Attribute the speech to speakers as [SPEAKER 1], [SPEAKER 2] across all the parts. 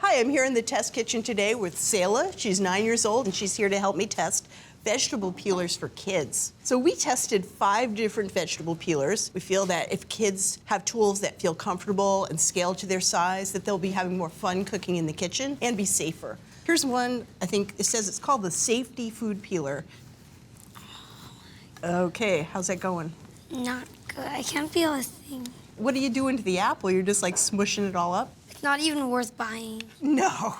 [SPEAKER 1] Hi, I'm here in the test kitchen today with Selah. She's 9 years old and she's here to help me test vegetable peelers for kids. So we tested 5 different vegetable peelers. We feel that if kids have tools that feel comfortable and scale to their size, that they'll be having more fun cooking in the kitchen and be safer. Here's one, I think it says it's called the Safety Food Peeler. Okay, how's that going?
[SPEAKER 2] Not good. I can't peel a thing.
[SPEAKER 1] What are you doing to the apple? You're just like smushing it all up?
[SPEAKER 2] It's not even worth buying.
[SPEAKER 1] No.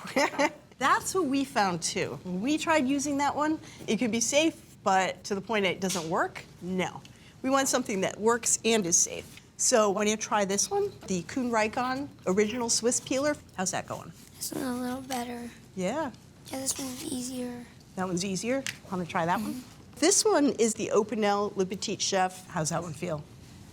[SPEAKER 1] That's what we found too. When we tried using that one, it could be safe, but to the point that it doesn't work, no. We want something that works and is safe. So why don't you try this one? The Kuhn Rikon Original Swiss Peeler. How's that going?
[SPEAKER 2] This one's a little better.
[SPEAKER 1] Yeah.
[SPEAKER 2] Yeah, this one's easier.
[SPEAKER 1] That one's easier. Want to try that one? This one is the Le Petit Chef. How's that one feel?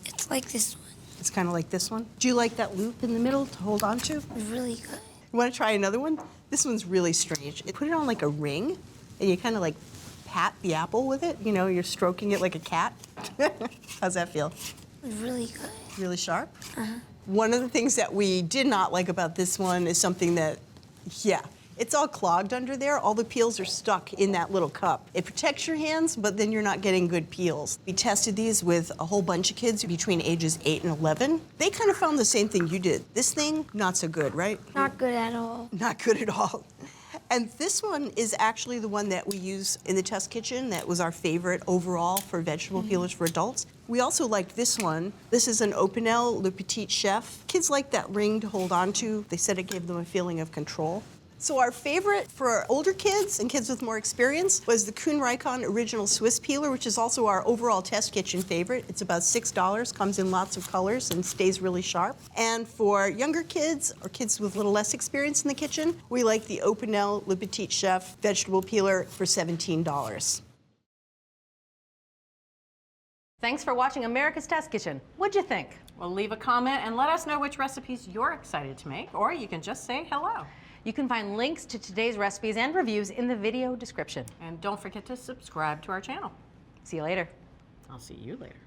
[SPEAKER 2] It's like this one.
[SPEAKER 1] It's kind of like this one. Do you like that loop in the middle to hold on to?
[SPEAKER 2] It's really good.
[SPEAKER 1] You want to try another one? This one's really strange. Put it on like a ring, and you kind of like pat the apple with it. You know, you're stroking it like a cat. How's that feel?
[SPEAKER 2] It's really good.
[SPEAKER 1] Really sharp?
[SPEAKER 2] Uh-huh.
[SPEAKER 1] One of the things that we did not like about this one is something that, yeah, it's all clogged under there. All the peels are stuck in that little cup. It protects your hands, but then you're not getting good peels. We tested these with a whole bunch of kids between ages 8 and 11. They kind of found the same thing you did. This thing, not so good, right?
[SPEAKER 2] Not good at all.
[SPEAKER 1] Not good at all. And this one is actually the one that we use in the test kitchen. That was our favorite overall for vegetable peelers for adults. We also liked this one. This is an Le Petit Chef. Kids like that ring to hold on to. They said it gave them a feeling of control. So our favorite for older kids and kids with more experience was the Kuhn Rikon Original Swiss Peeler, which is also our overall test kitchen favorite. It's about $6, comes in lots of colors and stays really sharp. And for younger kids or kids with a little less experience in the kitchen, we like the Le Petit Chef Vegetable Peeler for $17.
[SPEAKER 3] Thanks for watching America's Test Kitchen. What'd you think?
[SPEAKER 4] Well, leave a comment and let us know which recipes you're excited to make, or you can just say hello.
[SPEAKER 3] You can find links to today's recipes and reviews in the video description.
[SPEAKER 4] And don't forget to subscribe to our channel.
[SPEAKER 3] See you later.
[SPEAKER 4] I'll see you later.